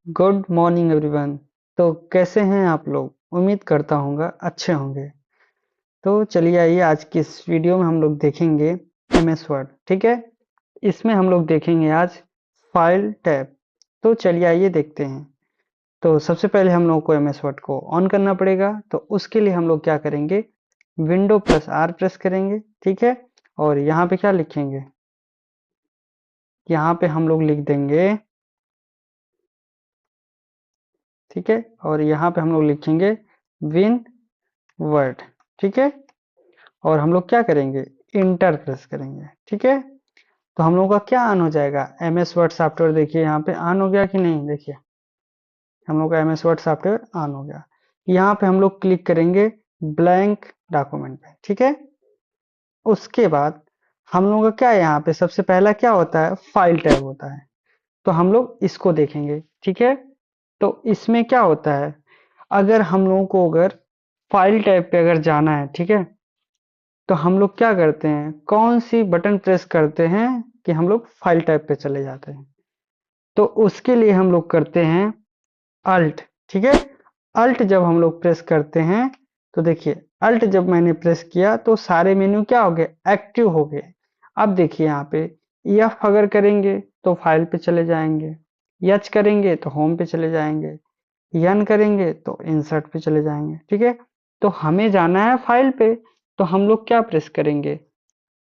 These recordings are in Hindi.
Good morning everyone. तो कैसे हैं आप लोग? उम्मीद करता हूँगा अच्छे होंगे। तो चलिए आइए आज की इस वीडियो में हम लोग देखेंगे एमएस वर्ड। ठीक है, इसमें हम लोग देखेंगे आज फाइल टैब। तो चलिए आइए देखते हैं। तो सबसे पहले हम लोग को एमएस वर्ड को ऑन करना पड़ेगा। तो उसके लिए हम लोग क्या करेंगे, विंडो प्लस आर प्रेस करेंगे। ठीक है, और यहाँ पे क्या लिखेंगे, यहाँ पे हम लोग लिख देंगे। ठीक है, और यहाँ पे हम लोग लिखेंगे विन वर्ड। ठीक है, और हम लोग क्या करेंगे, इंटर प्रेस करेंगे। ठीक है, तो हम लोगों का क्या ऑन हो जाएगा, एमएस वर्ड सॉफ्टवेयर। देखिए यहाँ पे ऑन हो गया कि नहीं, देखिए हम लोग का एमएस वर्ड सॉफ्टवेयर ऑन हो गया। यहाँ पे हम लोग क्लिक करेंगे ब्लैंक डॉक्यूमेंट पे। ठीक है, उसके बाद हम लोगों का क्या है, यहाँ पे सबसे पहला क्या होता है, फाइल टैब होता है। तो हम लोग इसको देखेंगे। ठीक है, तो इसमें क्या होता है, अगर हम लोगों को अगर फाइल टैब पे अगर जाना है, ठीक है, तो हम लोग क्या करते हैं, कौन सी बटन प्रेस करते हैं कि हम लोग फाइल टैब पे चले जाते हैं। तो उसके लिए हम लोग करते हैं अल्ट। ठीक है, अल्ट जब हम लोग प्रेस करते हैं, तो देखिए अल्ट जब मैंने प्रेस किया तो सारे मेन्यू क्या हो गए, एक्टिव हो गए। अब देखिए यहाँ पे एफ अगर करेंगे तो फाइल पे चले जाएंगे, एच करेंगे तो होम पे चले जाएंगे, यन करेंगे तो इंसर्ट पे चले जाएंगे। ठीक है, तो हमें जाना है फाइल पे। तो हम लोग क्या प्रेस करेंगे,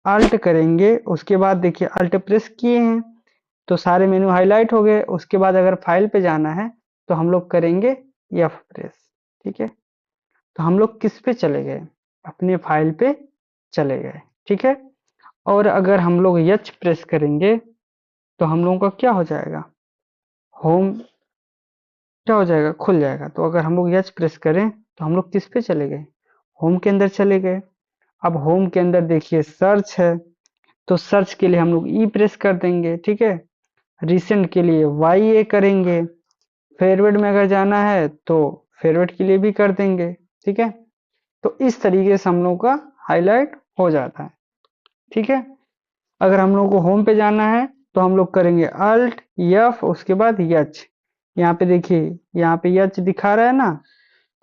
अल्ट करेंगे। उसके बाद देखिए अल्ट प्रेस किए हैं तो सारे मेनू हाईलाइट हो गए। उसके बाद अगर फाइल पे जाना है तो हम लोग करेंगे एफ प्रेस। ठीक है, तो हम लोग किस पे चले गए, अपने फाइल पे चले गए। ठीक है, और अगर हम लोग एच प्रेस करेंगे तो हम लोगों का क्या हो जाएगा, होम क्या हो जाएगा, खुल जाएगा। तो अगर हम लोग एच प्रेस करें तो हम लोग किस पे चले गए, होम के अंदर चले गए। अब होम के अंदर देखिए सर्च है, तो सर्च के लिए हम लोग ई प्रेस कर देंगे। ठीक है, रिसेंट के लिए वाई ए करेंगे। फेरवर्ड में अगर जाना है तो फेरवर्ड के लिए भी कर देंगे। ठीक है, तो इस तरीके से हम लोग का हाईलाइट हो जाता है। ठीक है, अगर हम लोग को होम पे जाना है तो हम लोग करेंगे अल्ट एफ, उसके बाद यच। यहाँ पे देखिए, यहाँ पे यच दिखा रहा है ना,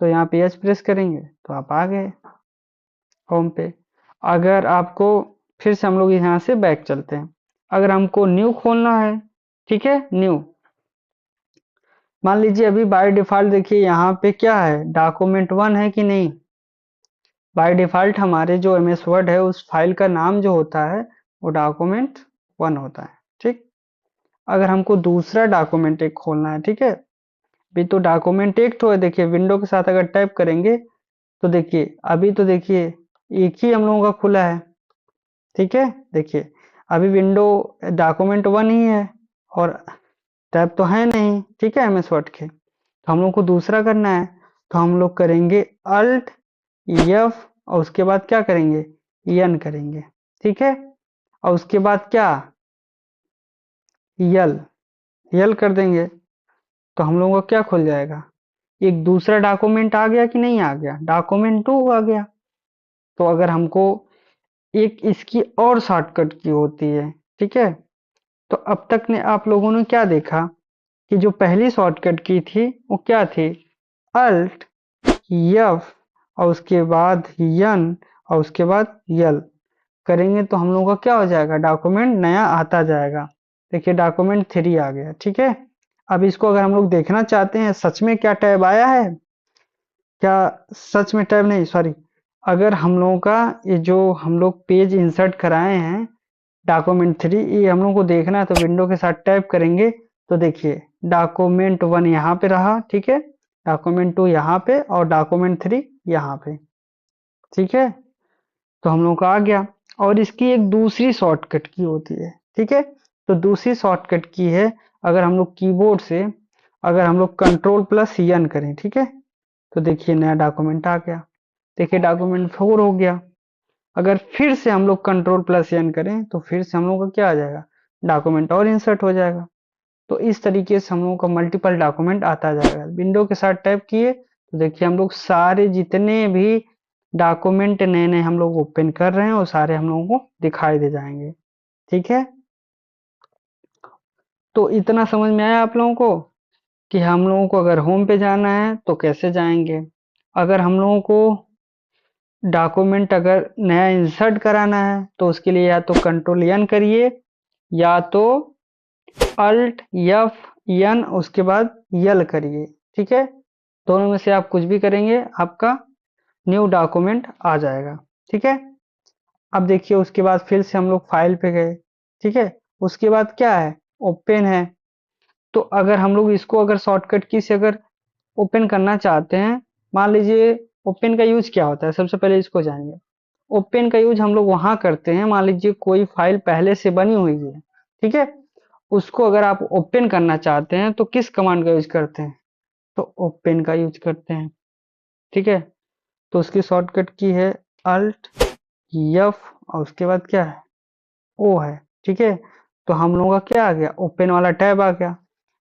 तो यहाँ पे यच प्रेस करेंगे तो आप आ गए होम पे। अगर आपको, फिर से हम लोग यहाँ से बैक चलते हैं। अगर हमको न्यू खोलना है, ठीक है, न्यू, मान लीजिए अभी बाय डिफॉल्ट देखिए यहाँ पे क्या है, डॉक्यूमेंट वन है कि नहीं। बाय डिफॉल्ट हमारे जो एमएस वर्ड है उस फाइल का नाम जो होता है वो डॉक्यूमेंट वन होता है। ठीक, अगर हमको दूसरा डॉक्यूमेंट एक खोलना है, ठीक है, भी तो डॉक्यूमेंट एक तो है। देखिए विंडो के साथ अगर टाइप करेंगे तो देखिए अभी तो देखिए एक ही हम लोगों का खुला है। ठीक है, देखिए अभी विंडो डॉक्यूमेंट वन ही है और टैब तो है नहीं। ठीक है, एमएस वर्ड के, तो हम लोग को दूसरा करना है। तो हम लोग करेंगे अल्ट एफ, और उसके बाद क्या करेंगे, एन करेंगे। ठीक है, और उसके बाद क्या, यल, यल कर देंगे। तो हम लोगों का क्या खुल जाएगा, एक दूसरा डॉक्यूमेंट आ गया कि नहीं आ गया, डॉक्यूमेंट टू आ गया। तो अगर हमको एक इसकी और शॉर्टकट की होती है, ठीक है, तो अब तक ने आप लोगों ने क्या देखा कि जो पहली शॉर्टकट की थी वो क्या थी, अल्ट एफ, और उसके बाद यन, और उसके बाद यल करेंगे तो हम लोगों का क्या हो जाएगा, डॉक्यूमेंट नया आता जाएगा। देखिए डॉक्यूमेंट थ्री आ गया। ठीक है, अब इसको अगर हम लोग देखना चाहते हैं सच में क्या टैब आया है, क्या सच में टैब नहीं, सॉरी, अगर हम लोगों का ये जो हम लोग पेज इंसर्ट कराए हैं डॉक्यूमेंट थ्री, ये हम लोग को देखना है तो विंडो के साथ टाइप करेंगे। तो देखिए डॉक्यूमेंट वन यहाँ पे रहा, ठीक है, डॉक्यूमेंट टू यहाँ पे और डॉक्यूमेंट थ्री यहाँ पे। ठीक है, तो हम लोग का आ गया। और इसकी एक दूसरी शॉर्टकट की होती है। ठीक है, तो दूसरी शॉर्टकट की है, अगर हम लोग कीबोर्ड से अगर हम लोग कंट्रोल प्लस एन करें, ठीक है, तो देखिए नया डॉक्यूमेंट आ गया। देखिए डॉक्यूमेंट फोर हो गया। अगर फिर से हम लोग कंट्रोल प्लस एन करें तो फिर से हम लोग का क्या आ जाएगा, डॉक्यूमेंट और इंसर्ट हो जाएगा। तो इस तरीके से हम लोगों का मल्टीपल डॉक्यूमेंट आता जाएगा। विंडो के साथ टाइप किए तो देखिए हम लोग सारे जितने भी डॉक्यूमेंट नए नए हम लोग ओपन कर रहे हैं वो सारे हम लोगों को दिखाई दे जाएंगे। ठीक है, तो इतना समझ में आया आप लोगों को। कि हम लोगों को अगर होम पे जाना है तो कैसे जाएंगे, अगर हम लोगों को डॉक्यूमेंट अगर नया इंसर्ट कराना है तो उसके लिए या तो कंट्रोल एन करिए या तो अल्ट एफ एन उसके बाद यल करिए। ठीक है, दोनों में से आप कुछ भी करेंगे आपका न्यू डॉक्यूमेंट आ जाएगा। ठीक है, अब देखिए उसके बाद फिर से हम लोग फाइल पे गए। ठीक है, उसके बाद क्या है, ओपन है। तो अगर हम लोग इसको अगर शॉर्टकट की से अगर ओपन करना चाहते हैं, मान लीजिए ओपन का यूज क्या होता है, सबसे पहले इसको जानिए। ओपन का यूज हम लोग वहां करते हैं, मान लीजिए कोई फाइल पहले से बनी हुई है, ठीक है, उसको अगर आप ओपन करना चाहते हैं तो किस कमांड का यूज करते हैं, तो ओपन का यूज करते हैं। ठीक है, तो उसकी शॉर्टकट की है अल्ट एफ और उसके बाद क्या है, ओ है। ठीक है, तो हम लोगों का क्या आ गया, ओपन वाला टैब आ गया।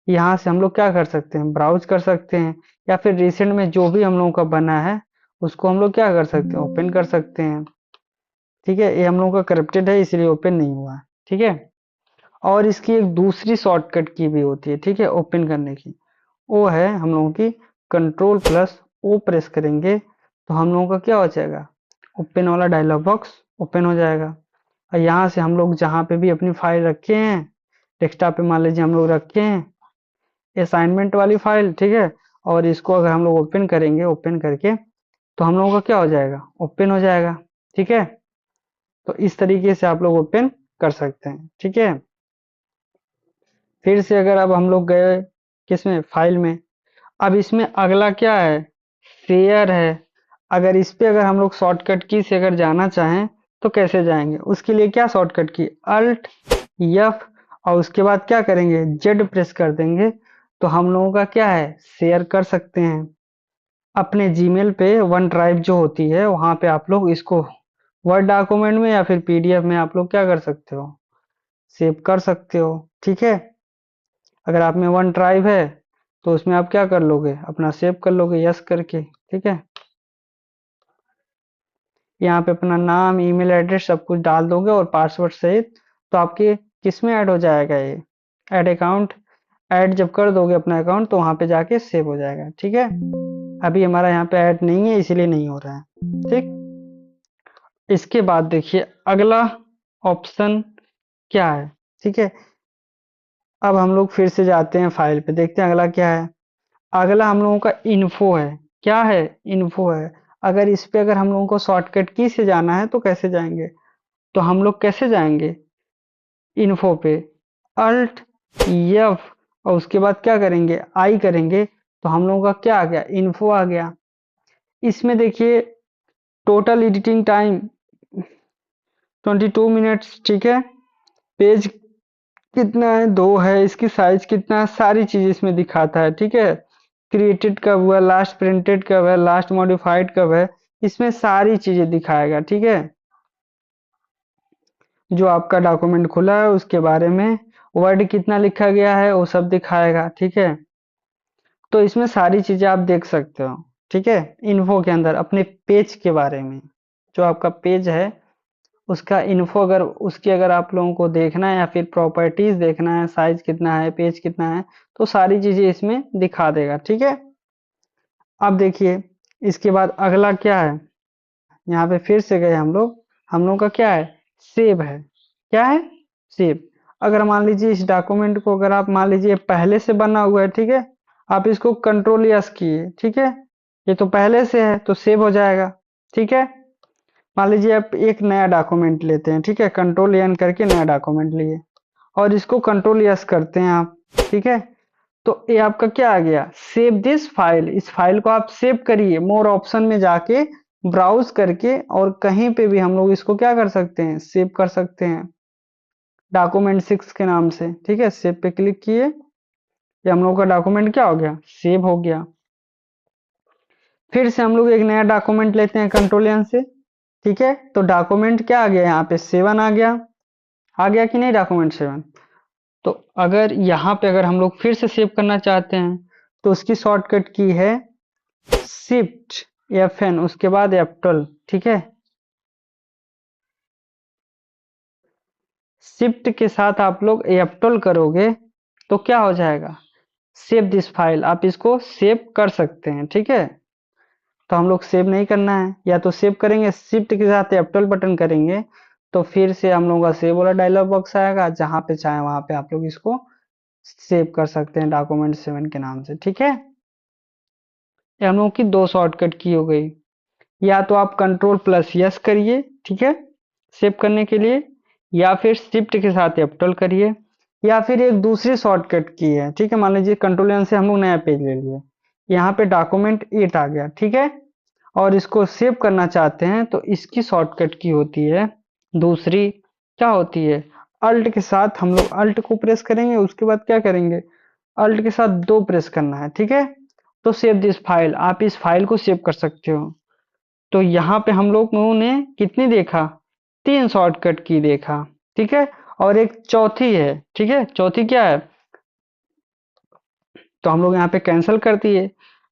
यहाँ से हम लोग क्या कर सकते हैं, ब्राउज कर सकते हैं, या फिर रिसेंट में जो भी हम लोगों का बना है उसको हम लोग क्या कर सकते हैं, ओपन कर सकते हैं। ठीक है, ये हम लोगों का करप्टेड है इसलिए ओपन नहीं हुआ है। ठीक है, और इसकी एक दूसरी शॉर्टकट की भी होती है, ठीक है, ओपन करने की, वो है हम लोगों की कंट्रोल प्लस ओ प्रेस करेंगे तो हम लोगों का क्या हो जाएगा, ओपन वाला डायलॉग बॉक्स ओपन हो जाएगा। और यहाँ से हम लोग जहाँ पे भी अपनी फाइल रखे हैं, डेस्कटॉप पे मान लीजिए हम लोग रखे हैं असाइनमेंट वाली फाइल, ठीक है, और इसको अगर हम लोग ओपन करेंगे, ओपन करके तो हम लोगों का क्या हो जाएगा, ओपन हो जाएगा। ठीक है, तो इस तरीके से आप लोग ओपन कर सकते हैं। ठीक है, फिर से अगर अब हम लोग गए किसमें, फाइल में, अब इसमें अगला क्या है, शेयर है। अगर इस पे अगर हम लोग शॉर्टकट की से अगर जाना चाहें तो कैसे जाएंगे, उसके लिए क्या शॉर्टकट की, अल्ट एफ और उसके बाद क्या करेंगे, जेड प्रेस कर देंगे तो हम लोगों का क्या है, शेयर कर सकते हैं अपने जीमेल पे। वन ड्राइव जो होती है वहां पे आप लोग इसको वर्ड डॉक्यूमेंट में या फिर पीडीएफ में आप लोग क्या कर सकते हो, सेव कर सकते हो। ठीक है, अगर आप में वन ड्राइव है तो उसमें आप क्या कर लोगे, अपना सेव कर लोगे यस करके। ठीक है, यहाँ पे अपना नाम ईमेल एड्रेस सब कुछ डाल दोगे और पासवर्ड सहित, तो आपके किस में ऐड हो जाएगा, ये ऐड अकाउंट, ऐड जब कर दोगे अपना अकाउंट तो वहां पे जाके सेव हो जाएगा। ठीक है, अभी हमारा यहाँ पे ऐड नहीं है इसीलिए नहीं हो रहा है। ठीक, इसके बाद देखिए अगला ऑप्शन क्या है। ठीक है, अब हम लोग फिर से जाते हैं फाइल पे, देखते हैं अगला क्या है। अगला हम लोगों का इन्फो है। क्या है, इन्फो है। अगर इस पे अगर हम लोगों को शॉर्टकट की से जाना है तो कैसे जाएंगे, तो हम लोग कैसे जाएंगे, इन्फो पे अल्ट एफ और उसके बाद क्या करेंगे, आई करेंगे तो हम लोगों का क्या आ गया, इन्फो आ गया। इसमें देखिए टोटल एडिटिंग टाइम 22 मिनट्स। ठीक है, पेज कितना है, 2 है, इसकी साइज कितना है, सारी चीज इसमें दिखाता है। ठीक है, क्रिएटेड कब हुआ, लास्ट प्रिंटेड कब है, लास्ट मॉडिफाइड कब है, इसमें सारी चीजें दिखाएगा। ठीक है, जो आपका डॉक्यूमेंट खुला है उसके बारे में, वर्ड कितना लिखा गया है वो सब दिखाएगा। ठीक है, तो इसमें सारी चीजें आप देख सकते हो। ठीक है, इन्फो के अंदर अपने पेज के बारे में, जो आपका पेज है उसका इन्फो, अगर उसकी अगर आप लोगों को देखना है या फिर प्रॉपर्टीज देखना है, साइज कितना है, पेज कितना है, तो सारी चीजें इसमें दिखा देगा। ठीक है, अब देखिए इसके बाद अगला क्या है, यहाँ पे फिर से गए हम लोग का क्या है, सेव है। क्या है, सेव। अगर मान लीजिए इस डॉक्यूमेंट को अगर आप मान लीजिए पहले से बना हुआ है, ठीक है, आप इसको कंट्रोल यस किए, ठीक है, ये तो पहले से है तो सेव हो जाएगा। ठीक है, मान लीजिए आप एक नया डॉक्यूमेंट लेते हैं, ठीक है, कंट्रोल एन करके नया डॉक्यूमेंट लिए और इसको कंट्रोल यस करते हैं आप। ठीक है, तो ये आपका क्या आ गया, सेव दिस फाइल, इस फाइल को आप सेव करिए, मोर ऑप्शन में जाके ब्राउज करके और कहीं पे भी हम लोग इसको क्या कर सकते हैं, सेव कर सकते हैं डॉक्यूमेंट 6 के नाम से। ठीक है, सेव पे क्लिक किए, ये हम लोग का डॉक्यूमेंट क्या हो गया, सेव हो गया। फिर से हम लोग एक नया डॉक्यूमेंट लेते हैं कंट्रोल एन से। ठीक है, तो डॉक्यूमेंट क्या आ गया, यहाँ पे 7 आ गया, आ गया कि नहीं डॉक्यूमेंट 7। तो अगर यहाँ पे अगर हम लोग फिर से सेव करना चाहते हैं तो उसकी शॉर्टकट की है शिफ्ट FN उसके बाद F12। ठीक है, शिफ्ट के साथ आप लोग F12 करोगे तो क्या हो जाएगा, सेव दिस फाइल, आप इसको सेव कर सकते हैं, ठीक है। तो हम लोग सेव नहीं करना है, या तो सेव करेंगे शिफ्ट के साथ F12 बटन करेंगे तो फिर से हम लोगों का सेव वाला डायलॉग बॉक्स आएगा, जहां पे चाहे वहां पे आप लोग इसको सेव कर सकते हैं डॉक्यूमेंट 7 के नाम से, ठीक है। ये हम लोग की दो शॉर्टकट की हो गई। या तो आप कंट्रोल प्लस यस करिए, ठीक है, सेव करने के लिए, या फिर शिफ्ट के साथ F12 करिए, या फिर एक दूसरी शॉर्टकट की है, ठीक है। मान लीजिए कंट्रोल एन से हम लोग नया पेज ले लिए, यहाँ पे डॉक्यूमेंट 8 आ गया, ठीक है, और इसको सेव करना चाहते हैं तो इसकी शॉर्टकट की होती है दूसरी, क्या होती है, अल्ट के साथ हम लोग अल्ट को प्रेस करेंगे, उसके बाद क्या करेंगे, अल्ट के साथ 2 प्रेस करना है, ठीक है। तो सेव दिस फाइल, आप इस फाइल को सेव कर सकते हो। तो यहाँ पे हम लोगों ने कितनी देखा, 3 शॉर्टकट की देखा, ठीक है। और एक चौथी है, ठीक है, चौथी क्या है, तो हम लोग यहाँ पे कैंसिल कर दिए।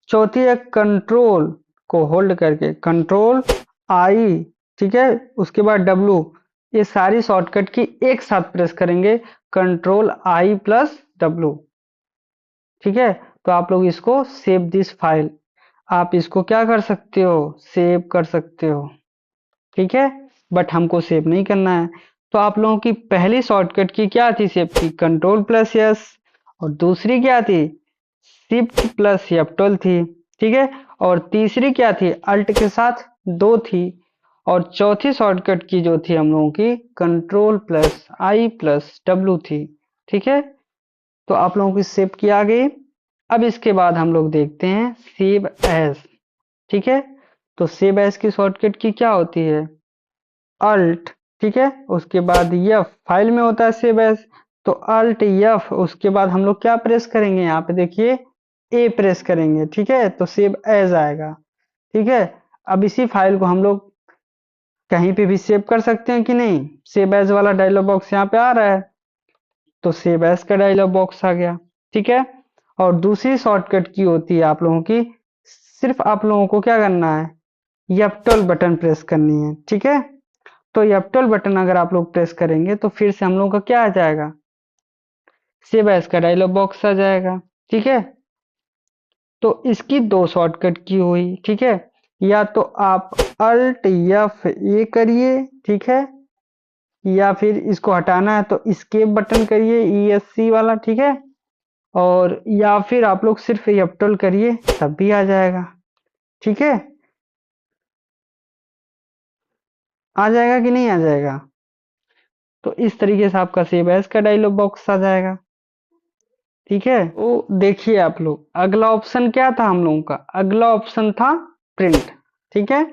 चौथी है कंट्रोल को होल्ड करके, कंट्रोल आई, ठीक है, उसके बाद डब्लू, ये सारी शॉर्टकट की एक साथ प्रेस करेंगे, कंट्रोल आई प्लस डब्लू, ठीक है। तो आप लोग इसको सेव दिस फाइल, आप इसको क्या कर सकते हो, सेव कर सकते हो, ठीक है। बट हमको सेव नहीं करना है। तो आप लोगों की पहली शॉर्टकट की क्या थी सेव की, कंट्रोल प्लस यस, और दूसरी क्या थी, शिफ्ट प्लस F12 थी, ठीक है। और तीसरी क्या थी, अल्ट के साथ 2 थी। और चौथी शॉर्टकट की जो थी हम लोगों की, कंट्रोल प्लस आई प्लस डब्लू थी, ठीक है। तो आप लोगों की सेव की आ गई। अब इसके बाद हम लोग देखते हैं सेव एज, ठीक है। तो सेव एज की शॉर्टकट की क्या होती है, अल्ट, ठीक है, उसके बाद एफ, फाइल में होता है सेव एज, तो अल्ट एफ, उसके बाद हम लोग क्या प्रेस करेंगे, यहाँ पे देखिए ए प्रेस करेंगे, ठीक है, तो सेव एज आएगा, ठीक है। अब इसी फाइल को हम लोग कहीं पे भी सेव कर सकते हैं कि नहीं, सेव एज वाला डायलॉग बॉक्स यहाँ पे आ रहा है, तो सेव एज का डायलॉग बॉक्स आ गया, ठीक है। और दूसरी शॉर्टकट की होती है आप लोगों की, सिर्फ आप लोगों को क्या करना है, F12 बटन प्रेस करनी है, ठीक है। तो F12 बटन अगर आप लोग प्रेस करेंगे तो फिर से हम लोगों का क्या आ जाएगा, सेव एज का डायलॉग बॉक्स आ जाएगा, ठीक है। तो इसकी दो शॉर्टकट की हुई, ठीक है। या तो आप अल्ट एफ ए करिए, ठीक है, या फिर इसको हटाना है तो escape बटन करिए, ESC वाला, ठीक है। और या फिर आप लोग सिर्फ F12 करिए तब भी आ जाएगा, ठीक है। आ जाएगा कि नहीं आ जाएगा, तो इस तरीके से आपका सेव एज का डायलॉग बॉक्स आ जाएगा, ठीक है। तो देखिए आप लोग, अगला ऑप्शन क्या था हम लोगों का, अगला ऑप्शन था प्रिंट, ठीक है।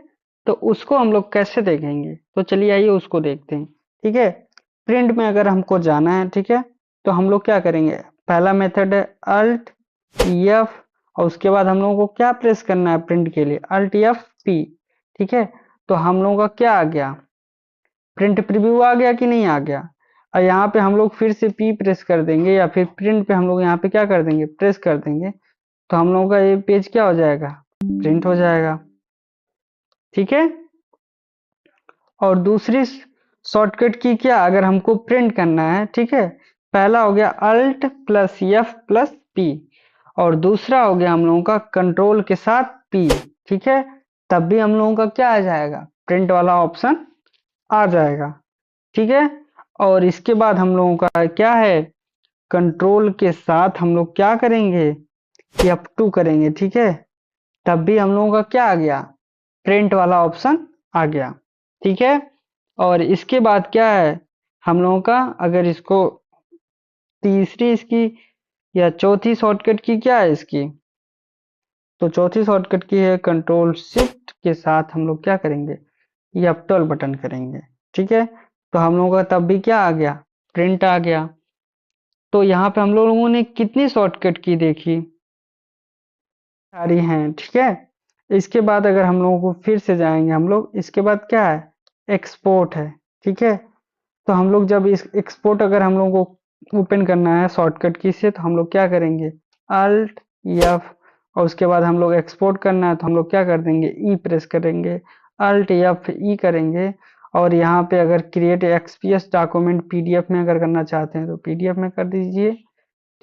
तो उसको हम लोग कैसे देखेंगे, तो चलिए आइए उसको देखते हैं, ठीक है। प्रिंट में अगर हमको जाना है, ठीक है, तो हम लोग क्या करेंगे, पहला मेथड है अल्ट एफ, और उसके बाद हम लोगों को क्या प्रेस करना है प्रिंट के लिए, अल्ट एफ पी, ठीक है। तो हम लोगों का क्या आ गया, प्रिंट प्रीव्यू आ गया कि नहीं आ गया। और यहाँ पे हम लोग फिर से पी प्रेस कर देंगे, या फिर प्रिंट पे हम लोग यहाँ पे क्या कर देंगे, प्रेस कर देंगे, तो हम लोगों का ये पेज क्या हो जाएगा, प्रिंट हो जाएगा, ठीक है। और दूसरी शॉर्टकट की क्या, अगर हमको प्रिंट करना है, ठीक है, पहला हो गया alt plus F plus P, और दूसरा हो गया हम लोगों का कंट्रोल के साथ पी, ठीक है। तब भी हम लोगों का क्या आ जाएगा, प्रिंट वाला ऑप्शन आ जाएगा, ठीक है। और इसके बाद हम लोगों का क्या है, कंट्रोल के साथ हम लोग क्या करेंगे, F2 करेंगे, ठीक है। तब भी हम लोगों का क्या आ गया, प्रिंट वाला ऑप्शन आ गया, ठीक है। और इसके बाद क्या है हम लोगों का, अगर इसको तीसरी इसकी या चौथी शॉर्टकट की क्या है इसकी, तो चौथी शॉर्टकट की है कंट्रोल शिफ्ट के साथ हम लोग क्या करेंगे, F12 बटन करेंगे, ठीक है। तो हम लोगों का तब भी क्या आ गया, प्रिंट आ गया। तो यहाँ पे हम लोगों ने कितनी शॉर्टकट की देखी, सारी हैं, ठीक है। इसके बाद अगर हम लोगों को फिर से जाएंगे हम लोग, इसके बाद क्या है, एक्सपोर्ट है, ठीक है। तो हम लोग जब इस एक्सपोर्ट अगर हम लोगों को ओपन करना है शॉर्टकट की से, तो हम लोग क्या करेंगे, अल्ट एफ, और उसके बाद हम लोग एक्सपोर्ट करना है तो हम लोग क्या कर देंगे, ई प्रेस करेंगे, अल्ट एफ ई करेंगे। और यहाँ पे अगर क्रिएट एक्सपीएस डॉक्यूमेंट पीडीएफ में अगर करना चाहते हैं तो पीडीएफ में कर दीजिए,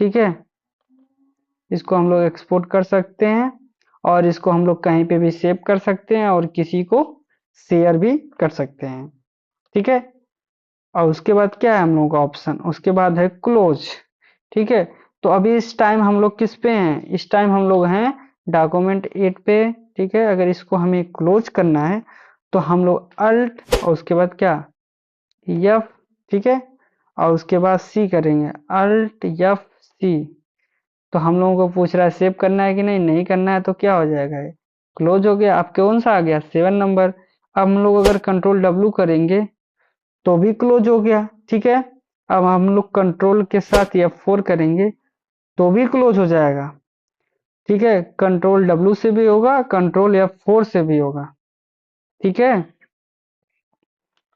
ठीक है। इसको हम लोग एक्सपोर्ट कर सकते हैं और इसको हम लोग कहीं पे भी सेव कर सकते हैं और किसी को शेयर भी कर सकते हैं। ठीक है, और उसके बाद क्या है हम लोगों का ऑप्शन, उसके बाद है क्लोज। ठीक है, तो अभी इस टाइम हम लोग किस पे हैं, इस टाइम हम लोग हैं डॉक्यूमेंट 8 पे। ठीक है, अगर इसको हमें क्लोज करना है तो हम लोग अल्ट और उसके बाद क्या, एफ। ठीक है, और उसके बाद सी करेंगे, अल्ट एफ सी। तो हम लोगों को पूछ रहा है सेव करना है कि नहीं, नहीं करना है तो क्या हो जाएगा, ये क्लोज हो गया। अब कौन सा आ गया, 7 नंबर। अब हम लोग अगर कंट्रोल डब्ल्यू करेंगे तो भी क्लोज हो गया। ठीक है, अब हम लोग कंट्रोल के साथ F4 करेंगे तो भी क्लोज हो जाएगा। ठीक है, कंट्रोल डब्ल्यू से भी होगा, कंट्रोल F4 से भी होगा। ठीक है,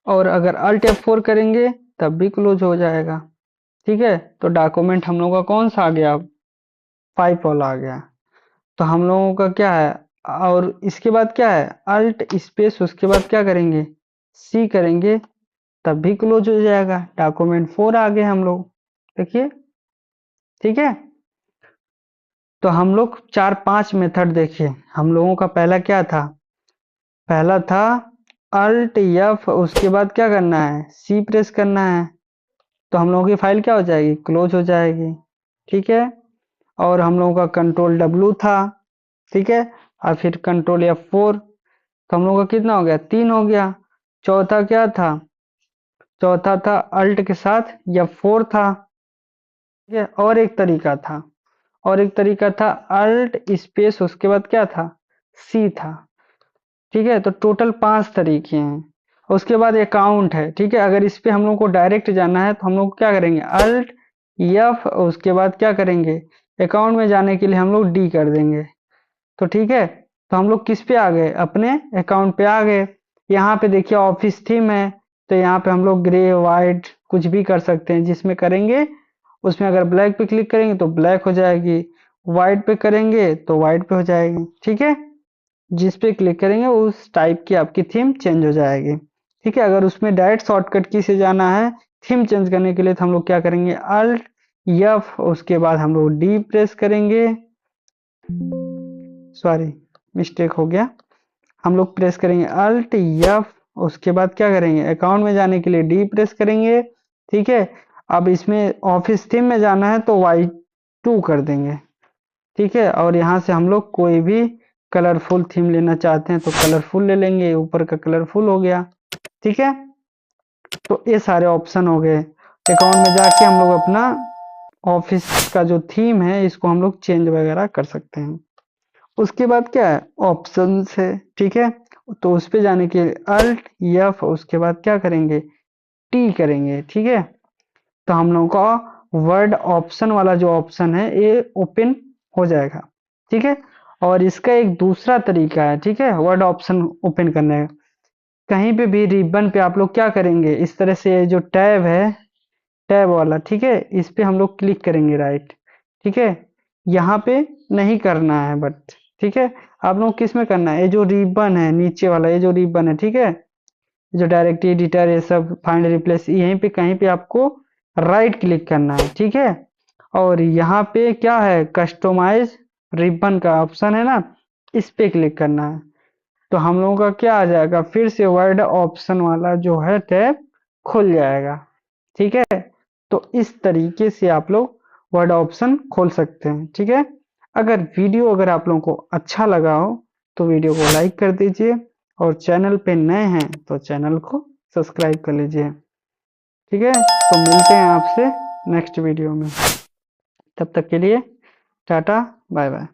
और अगर अल्ट F4 करेंगे तब भी क्लोज हो जाएगा। ठीक है, तो डॉक्यूमेंट हम लोग का कौन सा आ गया, 5 वाला आ गया। तो हम लोगों का क्या है, और इसके बाद क्या है, अल्ट स्पेस उसके बाद क्या करेंगे, सी करेंगे तब भी क्लोज हो जाएगा। डॉक्यूमेंट 4 आ गए हम लोग, देखिए। ठीक है, तो हम लोग 4-5 मेथड देखे हम लोगों का। पहला क्या था, पहला था अल्ट एफ, उसके बाद क्या करना है, सी प्रेस करना है, तो हम लोगों की फाइल क्या हो जाएगी, क्लोज हो जाएगी। ठीक है, और हम लोगों का कंट्रोल डब्ल्यू था। ठीक है, और फिर कंट्रोल F4, तो हम लोगों का कितना हो गया, 3 हो गया। चौथा क्या था, चौथा था अल्ट के साथ F4 था। ठीक है, और एक तरीका था, और एक तरीका था अल्ट स्पेस उसके बाद क्या था, सी था। ठीक है, तो टोटल 5 तरीके हैं। उसके बाद अकाउंट है। ठीक है, अगर इस पे हम लोग को डायरेक्ट जाना है तो हम लोग क्या करेंगे, अल्ट एफ, उसके बाद क्या करेंगे, अकाउंट में जाने के लिए हम लोग डी कर देंगे। तो ठीक है, तो हम लोग किस पे आ गए, अपने अकाउंट पे आ गए। यहाँ पे देखिए ऑफिस थीम है, तो यहाँ पे हम लोग ग्रे वाइट कुछ भी कर सकते हैं, जिसमें करेंगे उसमें अगर ब्लैक पे क्लिक करेंगे तो ब्लैक हो जाएगी, व्हाइट पे करेंगे तो व्हाइट पे हो जाएगी। ठीक है, जिस पे क्लिक करेंगे उस टाइप की आपकी थीम चेंज हो जाएगी। ठीक है, अगर उसमें डायरेक्ट शॉर्टकट की से जाना है थीम चेंज करने के लिए तो हम लोग क्या करेंगे, अल्ट एफ, उसके बाद हम लोग डी प्रेस करेंगे, सॉरी मिस्टेक हो गया, हम लोग प्रेस करेंगे अल्ट एफ, उसके बाद क्या करेंगे, अकाउंट में जाने के लिए डी प्रेस करेंगे। ठीक है, अब इसमें ऑफिस थीम में जाना है तो वाई 2 कर देंगे। ठीक है, और यहाँ से हम लोग कोई भी कलरफुल थीम लेना चाहते हैं तो कलरफुल ले लेंगे, ऊपर का कलरफुल हो गया। ठीक है, तो ये सारे ऑप्शन हो गए। अकाउंट में जाके हम लोग अपना ऑफिस का जो थीम है इसको हम लोग चेंज वगैरह कर सकते हैं। उसके बाद क्या है, ऑप्शन है। ठीक है, तो उस पे जाने के लिए अल्ट एफ, उसके बाद क्या करेंगे, टी करेंगे। ठीक है, तो हम लोगों का वर्ड ऑप्शन वाला जो ऑप्शन है ये ओपन हो जाएगा। ठीक है, और इसका एक दूसरा तरीका है। ठीक है, वर्ड ऑप्शन ओपन करने का, कहीं पे भी रिबन पे आप लोग क्या करेंगे, इस तरह से जो टैब है, टैब वाला, ठीक है, इस पे हम लोग क्लिक करेंगे राइट। ठीक है, यहाँ पे नहीं करना है बट, ठीक है, आप लोग किस में करना है, ये जो रिबन है नीचे वाला, ये जो रिबन है, ठीक है, जो डायरेक्ट एडिटर ये सब फाइंड रिप्लेस, यहीं पे कहीं पे आपको राइट क्लिक करना है। ठीक है, और यहाँ पे क्या है, कस्टमाइज रिबन का ऑप्शन है ना, इस पे क्लिक करना है। तो हम लोगों का क्या आ जाएगा, फिर से वर्ड ऑप्शन वाला जो है टैब खुल जाएगा। ठीक है, तो इस तरीके से आप लोग वर्ड ऑप्शन खोल सकते हैं। ठीक है, अगर आप लोगों को अच्छा लगा हो तो वीडियो को लाइक कर दीजिए, और चैनल पे नए हैं तो चैनल को सब्सक्राइब कर लीजिए। ठीक है, तो मिलते हैं आपसे नेक्स्ट वीडियो में, तब तक के लिए टाटा बाय बाय।